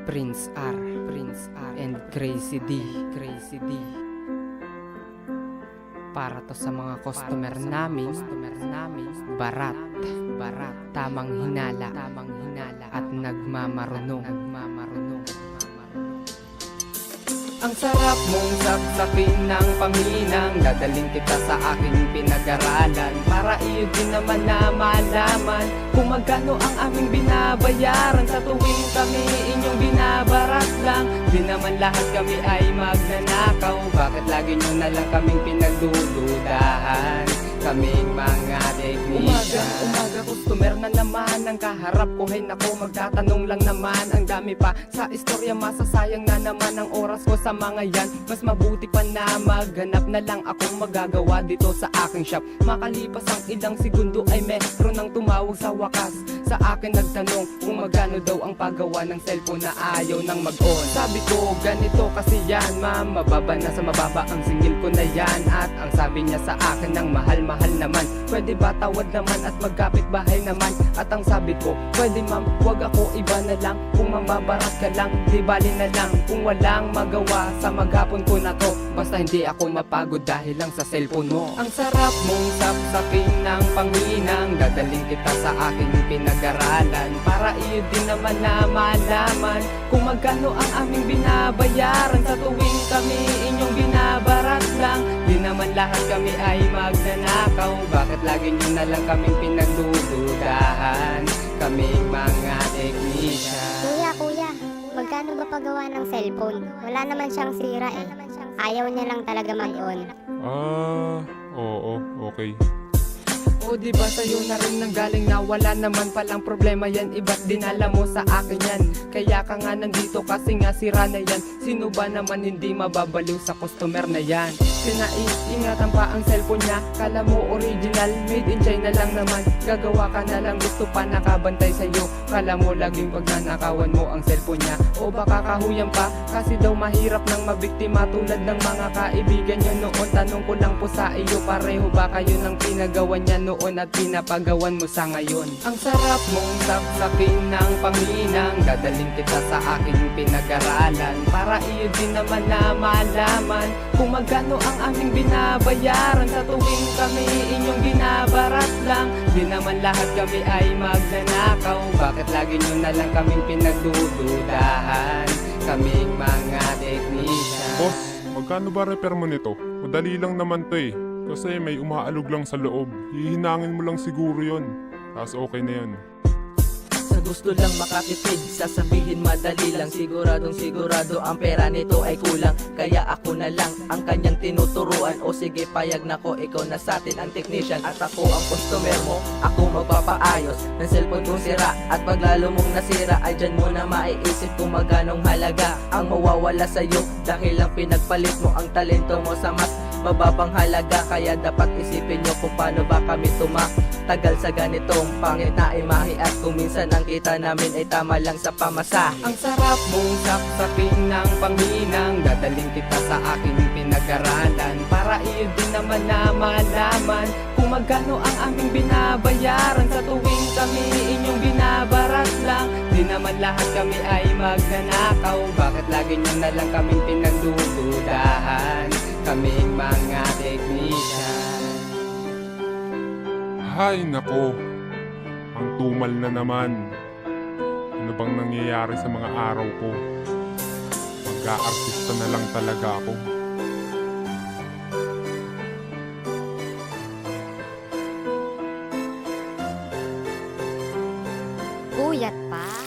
Prince R, and Crazy D, para to sa mga customer namin, barat, tamang hinala, at nagmamarunong. Ang sarap mong saksakin ng Panginoon, dadaling kita sa aking pinag-aralan, para iyo din naman na malaman kung magkano ang aming binabayaran sa tuwing kami inyong binabarat lang. Di naman lahat kami ay magnanakaw, bakit lagi nyo na lang kaming pinagdududahan? Kaming mga technician. Umaga, customer na naman ang kaharap ko. Hay nako, magtatanong lang naman. Ang dami pa sa istorya, masasayang na naman ang oras ko sa mga yan. Mas mabuti pa na maghanap na lang akong magagawa dito sa aking shop. Makalipas ang ilang segundo ay meron nang tumawag sa wakas. Sa akin nagtanong kung magkano daw ang paggawa ng cellphone na ayaw nang mag-on. Sabi ko, ganito kasi yan ma'am, mababa na sa mababa ang singil ko na yan. At ang sabi niya sa akin ng mahal naman, pwede ba tawad naman at magkapit bahay naman? At ang sabi ko, pwede ma'am, wag ako, iba na lang. Kung mambabarat ka lang, di bali na lang. Kung walang magawa sa maghapon ko na to, basta hindi ako mapagod dahil lang sa cellphone mo. Ang sarap mong sapsapin ng Panginoon, dadaling kita sa aking pinag-aralan, para iyo din naman na malaman kung magkano ang aming binabayaran sa tuwing kami inyong binabarat lang. Di naman lahat kami ay magnanakaw, bakit lagi nyo na lang kaming pinagdududahan? Kaming mga technician. Kuya, magkano ba paggawa ng cellphone? Wala naman siyang sira eh. Ayaw niya lang talaga mag-on. Oo, okay. O diba sa'yo na rin nanggaling na wala naman palang problema yan, iba't dinala mo sa akin yan. Kaya ka nga nandito kasi nga sira na yan. Sino ba naman hindi mababaliw sa customer na yan? Sinaiingatan pa ang cellphone niya, kala mo original, made in China lang naman. Gagawa ka na lang, gusto pa nakabantay sa'yo, kala mo laging pagnanakawan mo ang cellphone niya. O baka kahuyan pa, kasi daw mahirap nang mabiktima tulad ng mga kaibigan niya noon. Tanong ko lang po sa iyo, pareho ba kayo ng pinagawa niya noon at pinapagawan mo sa ngayon? Ang sarap mong saksakin ng Panginoon, dadaling kita sa aking pinag-aralan, para iyo din naman na malaman kung magkano ang aming binabayaran sa tuwing kami inyong binabarat lang. Di naman lahat kami ay magnanakaw, bakit lagi nyo na lang kaming pinagdududahan? Kaming mga technician. Boss, magkano ba repair mo nito? Madali lang naman to eh. Kasi may umaalog lang sa loob. Hihinangin mo lang siguro yon. Tapos okay na yun. Sa gusto lang makatipid, sasabihin madali lang. Sigurado ang pera nito ay kulang, kaya ako na lang ang kanyang tinuturuan. O sige, payag na ko, ikaw na satin ang technician, at ako ang customer mo. Ako magpapaayos ng cellphone kong sira, at pag lalo mong nasira ay dyan mo na maiisip kung magkanong halaga ang mawawala sa'yo, dahil lang pinagpalit mo ang talento mo sa mas mababang halaga. Kaya dapat isipin nyo kung paano ba kami tagal sa ganitong pangit na imahe, at kung minsan ang kita namin ay tama lang sa pamasa. Ang sarap mong sapsapin ng Panginoon, dadaling kita sa aking pinag-aralan, para iyo din naman na malaman kung magkano ang aming binabayaran sa tuwing kami inyong binabarat lang. Di naman lahat kami ay magnanakaw, bakit lagi nyo na lang kaming pinagdududahan? Kaming mga technician. Hay nako, ang tumal na naman. Ano bang nangyayari sa mga araw ko? Mag-aartista na lang talaga ako. Puyat pa.